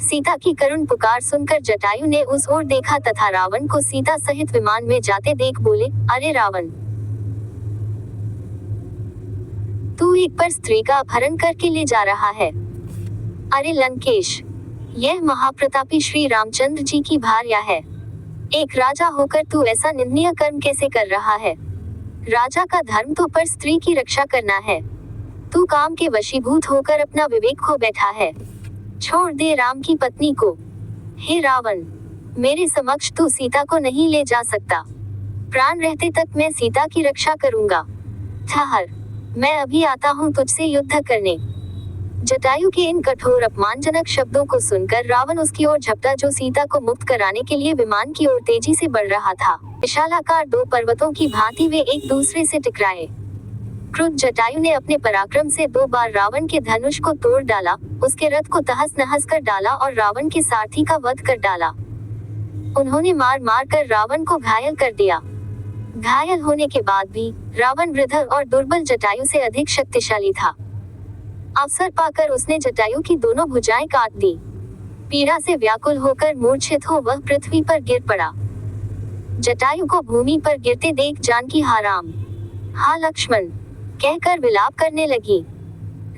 सीता की करुण पुकार सुनकर जटायु ने उस ओर देखा तथा रावण को सीता सहित विमान में जाते देख बोले, अरे रावण, तू एक पर स्त्री का अपहरण करके ले जा रहा है। अरे लंकेश, यह महाप्रतापी श्री रामचंद्र जी की भार्या है। एक राजा होकर तू ऐसा निंदनीय कर्म कैसे कर रहा है? राजा का धर्म तो पर स्त्री की रक्षा करना है। तू काम के वशीभूत होकर अपना विवेक खो बैठा है। छोड़ दे राम की पत्नी को। हे रावण, मेरे समक्ष तू सीता को नहीं ले जा सकता। प्राण रहते तक मैं सीता की रक्षा करूंगा। ठहर, मैं अभी आता हूँ तुझसे युद्ध करने। जटायु के इन कठोर अपमानजनक शब्दों को सुनकर रावण उसकी ओर झपटा जो सीता को मुक्त कराने के लिए विमान की ओर तेजी से बढ़ रहा था। विशालाकार दो पर्वतों की भांति वे एक दूसरे से टकराए। क्रुद्ध जटायु ने अपने पराक्रम से 2 बार रावण के धनुष को तोड़ डाला, उसके रथ को तहस नहस कर डाला और रावण के सारथी का वध कर डाला। उन्होंने मार मार कर रावण को घायल कर दिया। घायल होने के बाद भी रावण वृद्ध और दुर्बल जटायु से अधिक शक्तिशाली था। अवसर पाकर उसने जटायु की दोनों भुजाएं काट दी। पीड़ा से व्याकुल होकर मूर्छित हो वह पृथ्वी पर गिर पड़ा। जटायु को भूमि पर गिरते देख जानकी हा राम, हा लक्ष्मण कहकर विलाप करने लगी।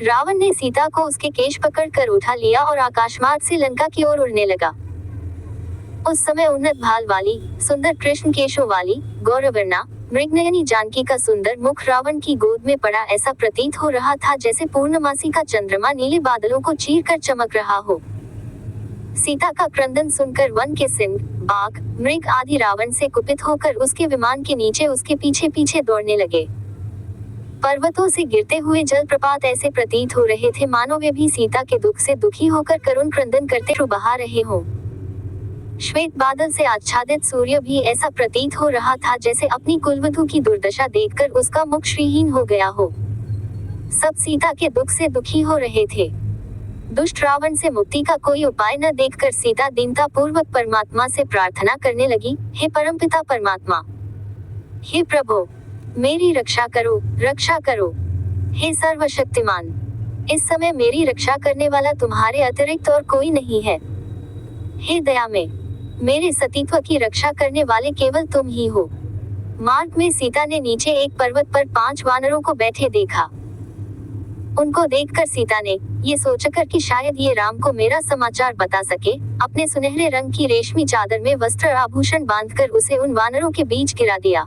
रावण ने सीता को उसके केश पकड़कर उठा लिया और आकाशमार्ग से लंका की ओर उड़ने लगा। उस समय उन्नत भाल वाली, सुंदर कृष्ण केशों वाली, गौरवर्णा, मृगनयनी जानकी का सुंदर मुख रावण की गोद में पड़ा ऐसा प्रतीत हो रहा था जैसे पूर्णमासी का चंद्रमा नीले बादलों को चीरकर चमक रहा हो। सीता का क्रंदन सुनकर वन के सिंह, बाघ, मृग आदि रावण से कुपित होकर उसके विमान के नीचे उसके पीछे पीछे दौड़ने लगे। पर्वतों से गिरते हुए जलप्रपात ऐसे प्रतीत हो रहे थे मानो वे भी सीता के दुख से दुखी होकर करुण क्रंदन करते हुए बहा रहे हों। श्वेत बादल से आच्छादित सूर्य भी ऐसा प्रतीत हो रहा था जैसे अपनी कुलवधू की दुर्दशा देखकर उसका मुख श्रीहीन हो गया हो। सब सीता के दुख से दुखी हो रहे थे। दुष्ट रावण से मुक्ति का कोई उपाय न देखकर सीता दीनता पूर्वक परमात्मा से प्रार्थना करने लगी, हे परमपिता परमात्मा, हे प्रभु, मेरी रक्षा करो, रक्षा करो। हे सर्वशक्तिमान, इस समय मेरी रक्षा करने वाला तुम्हारे अतिरिक्त और कोई नहीं है। हे दया में, मेरे सतीत्व की रक्षा करने वाले केवल तुम ही हो। मार्ग में सीता ने नीचे एक पर्वत पर 5 वानरों को बैठे देखा। उनको देखकर सीता ने ये सोचकर कि शायद ये राम को मेरा समाचार बता सके, अपने सुनहरे रंग की रेशमी चादर में वस्त्र आभूषण बांधकर उसे उन वानरों के बीच गिरा दिया।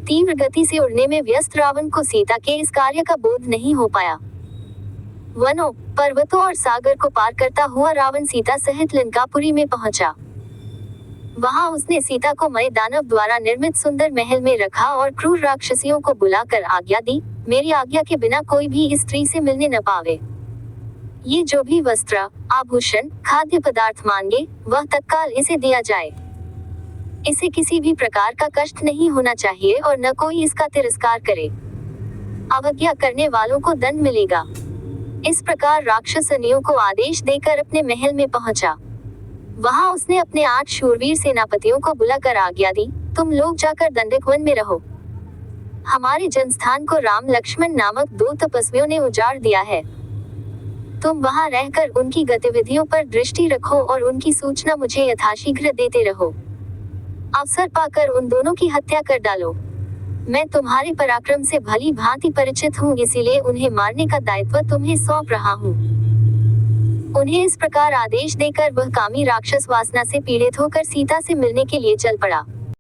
तीव्र गति से उड़ने में व्यस्त रावण को सीता के इस कार्य का बोध नहीं हो पाया। वनों, पर्वतों और सागर को पार करता हुआ रावण सीता सहित लंकापुरी में पहुंचा। वहां उसने सीता को मय दानव द्वारा निर्मित सुंदर महल में रखा और क्रूर राक्षसियों को बुलाकर आज्ञा दी, मेरी आज्ञा के बिना कोई भी इस स्त्री से मिलने न पावे। ये जो भी वस्त्र, आभूषण, खाद्य पदार्थ मांगे, वह तत्काल इसे दिया जाए। इसे किसी भी प्रकार का कष्ट नहीं होना चाहिए और न कोई इसका तिरस्कार करे। अवज्ञा करने वालों को दंड मिलेगा। इस प्रकार राक्षसनियों को आदेश देकर अपने महल में पहुंचा। वहां उसने अपने 8 शूरवीर सेनापतियों को बुलाकर आज्ञा दी, तुम लोग जाकर दंडक वन में रहो। हमारे जनस्थान को राम लक्ष्मण नामक 2 तपस्वियों ने उजाड़ दिया है। तुम वहां रहकर उनकी गतिविधियों पर दृष्टि रखो और उनकी सूचना मुझे यथाशीघ्र देते रहो। अवसर पाकर उन दोनों की हत्या कर डालो। मैं तुम्हारे पराक्रम से भली भांति परिचित हूँ, इसीलिए उन्हें मारने का दायित्व तुम्हें सौंप रहा हूँ। उन्हें इस प्रकार आदेश देकर वह कामी राक्षस वासना से पीड़ित होकर सीता से मिलने के लिए चल पड़ा।